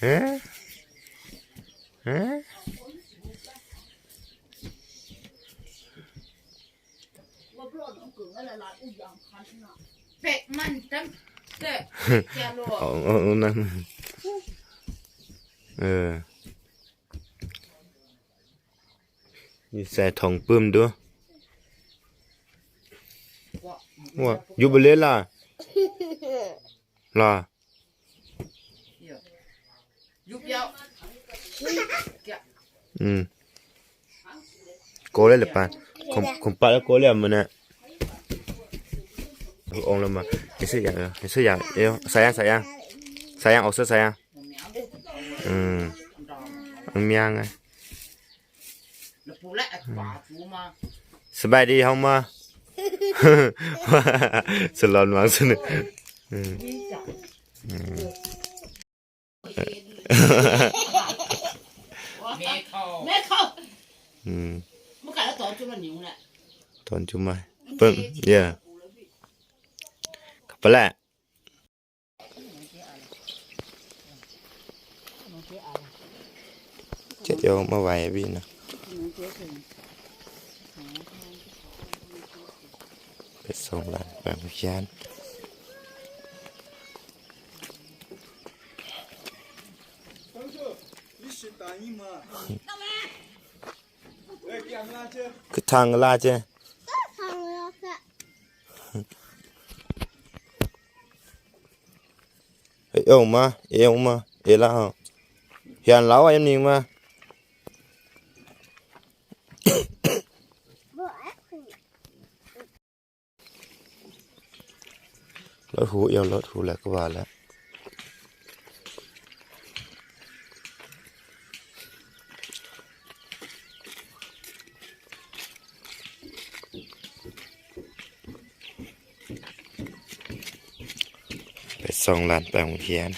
เอ๊ะเอ๊ะเป็ดมันตั้งแต่แกโล เอานั่นนี่ใส่ทองปื้มด้วยว่าอยู่บนเรือล่ะยุบยาว โกเลยหรือเปล่าผมปะแล้วโกเลยมันน่ะองแล้วมาไม่ใช่อย่างไม่ใช่อย่างsayang auch sayang มันมียังไงสบายดีเฮามาสลอนมาสิเนี่ยแม่เข้าเมื่อกี้เราตอนจุ่มนิ้วเนี่ยตอนจุ่มมาเพิ่งขับไปแล้วเจ็ดโยมมาไหวพี่นะไปส่งหลานไปพิจารคือทางลาเจ้เอ้ยมาเอล่าเฮียนเล้าอันนี้มา รถหูรถหูแล้วก็ว่าแล้วไปส่งหลานไปโรงเรียน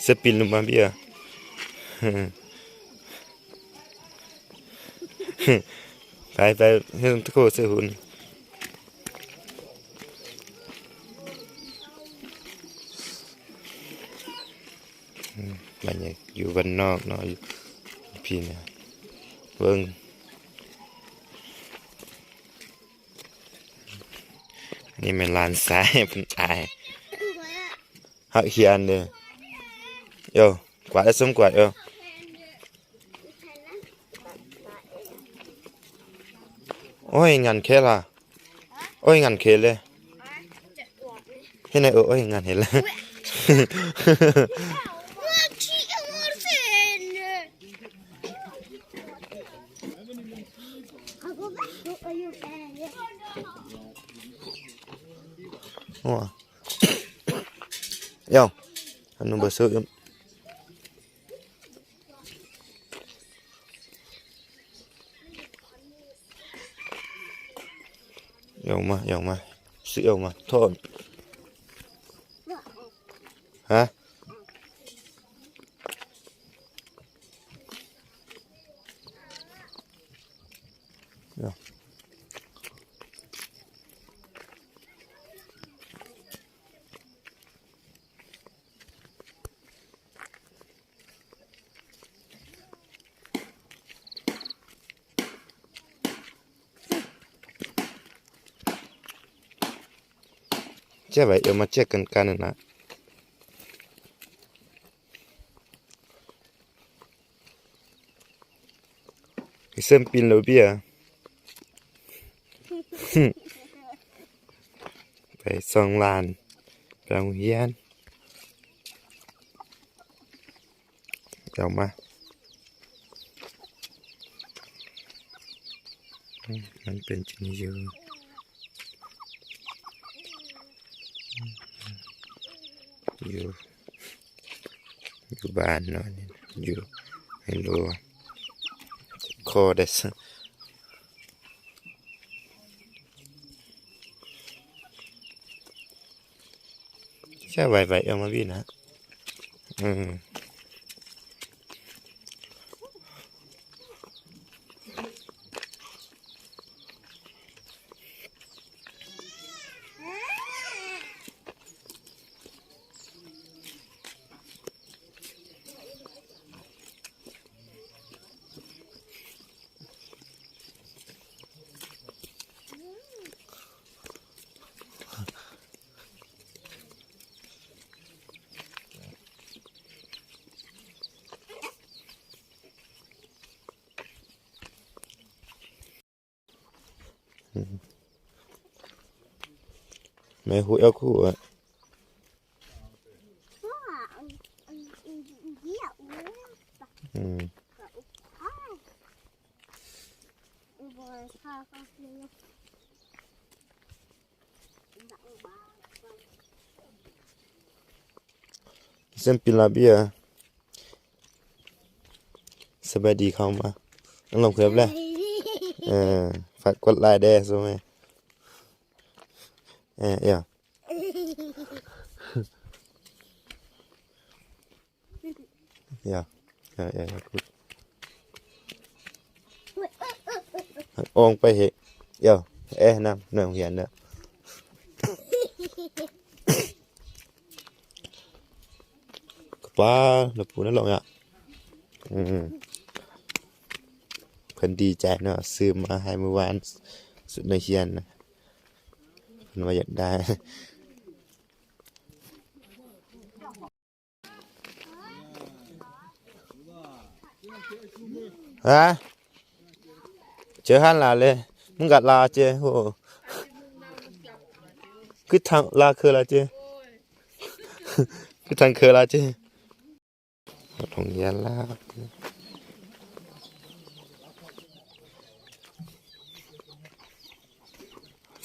สปินลงมาเบียไปเรื่องทุกคนเสียหุ่นมันอยู่บ้านนอกเนาะพี่เนี่ยเบิ่งนี่มันลานซ้ายเป็นอายหักเฮียนเลยโยกวาดส้มกวาดโอ้ยงานเคล่ะโอ้ยงานเคเลยให้นายโอ้ยงานเห็นแล้วโอ้ยอันนู้นเบอร์ซื้อมาซื้อมาโทษฮะเจ๊ไปมาเช็คกันนะเส้นปินเลยเบี้ยไปส่งลานไปโรงเรียนมามันเป็นจริงอยู่บ้านเนาะอยู่ให้รู้คอเดสใช่ไวเอามาวิ่งนะ อืมไม่หูเอาคู่อ่ะอืมเส้นปิลาเบียสบายดีเข้ามาต้องลงเพิ่มเลยเออฝากกดไลค์ได้ใช่ไหมเดี๋ยวพูดองไปเหเดี๋ยวน้ำเหียนเด้อป้าแล้วพูดนั่นหรอกอ่ะเพิ่นดีใจเนาะซื้อมาให้เมื่อวานสุดในเฮียนนะเพิ่นว่าอยากได้ฮะเจอหันลาเลยมึงกัดลาเจโหคือทางลาคือลาเจคือทางคือลาเจทงเฮียนลา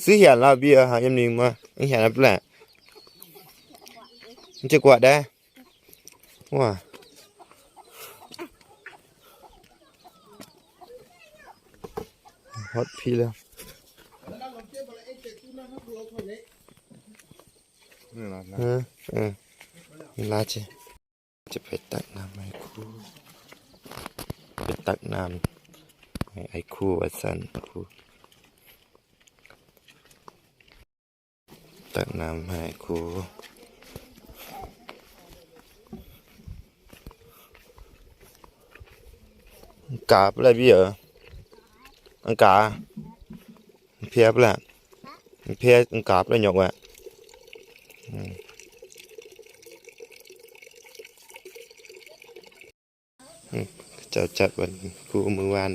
ซื้อเหียนลาเบียหายามนึงมาเหียนแปลกมันจะกว่าได้ว่าฮอตพี่แล้วลาเจจะไปตักน้ำให้ครูไปตักน้ำให้ไอ้ครูวัดสันครูตักน้ำให้ครูกาบอะไรพี่เหรออังกาเพียบแหละเพียอังกาบอะไรหยกอ่ะเจ้าจัดวันครูมือวัน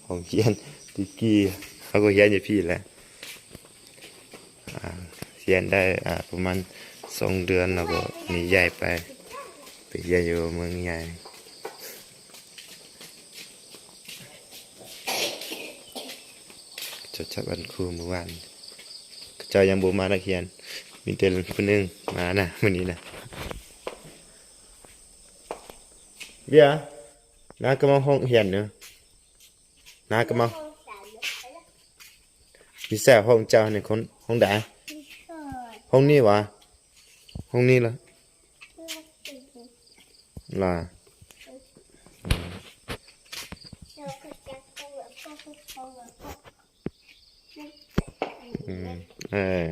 ของเฮียนติกี้เขาก็เฮียนอยู่พี่แหละเฮียนได้ประมาณ2 เดือนแล้วก็หนีใหญ่ไปเฮียนอยู่เมืองใหญ่เจ้าจัดวันครูมือวันเจ้ายังบ่มานักเรียนมีแต่คนนึงมานะมื้อนี้นะเบียน้าก็มาห้องเรียนเนอะน้าก็มาพี่แซ่ห้องเจ้าเนี่ยคนห้องใดห้องนี้วะห้องนี้ล่ะล่ะเออ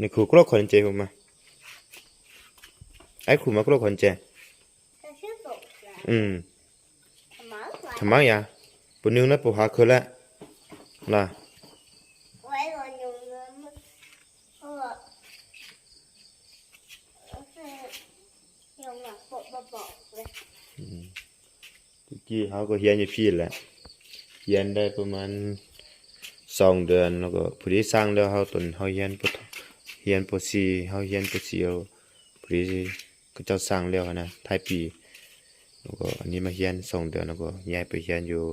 นี่ครูกรอกคนเจผมมาไอ้ครูมากรอกคนเจทำไมอ่ะปุ่นนึงแล้วปู่หาคือละล่ะทุกี้เขาก็เฮียนอยู่พี่แหละเฮียนได้ประมาณ2 เดือนแล้วก็พอดีสร้างแล้วเขาตนเขาเฮียนปสี่เขาเฮียนปสี่เอาพอดีก็เจ้าสร้างแล้วนะท้ายปีแล้วก็อันนี้มาเฮียน2 เดือนแล้วก็ย้ายไปเฮียนอยู่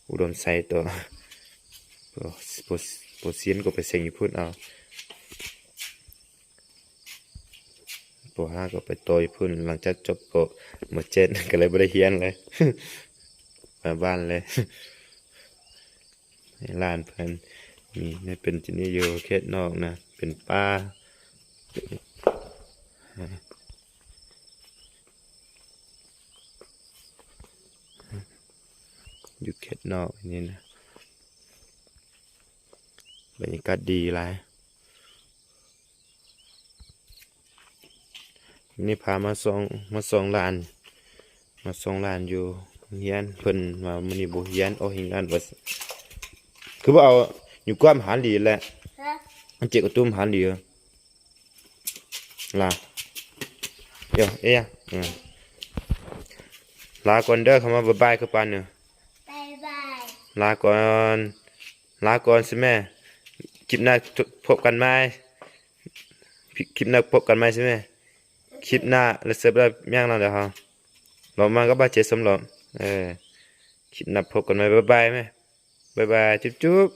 อุดมไซต์ตัวก็ปเซียนก็ไปเซ็งอยู่พุ่นเอาปห้าก็ไปต่อยพุ่นหลังจากจบก็มาเจ็ดก็เลยไม่ได้เฮียนเลยมาบ้านเลยให้หลานเพิ่น นี่นี่เป็นที่นี่อยู่เขตนอกนะเป็นป่าอยู่เขตนอกนี่นะบรรยากาศดีหลายนี่พามาส่องลานอยู่เฮียนเพิ่นว่ามื้อนี้บ่เฮียนเอาเฮียนว่าคือบ่เอาอยู่ความหาหลีแหละมันเจ็กระตุ้มหาหลีล่ะเดี๋ยวเอ้ยลาก่อนเด้อคำว่าบ๊ายบายคือปานเด้อบ๊ายบายลาก่อนสิแม่คลิปหน้าพบกันใหม่คลิปหน้าพบกันใหม่สิแม่คลิปหน้าแล้วเสิร์ฟได้ย่างแล้วเดี๋ยวเฮาเรามาก็บาดเจ็บสำหรับคลิปหน้าพบกันใหม่บ๊ายบายแม่บ๊ายบายจุ๊บ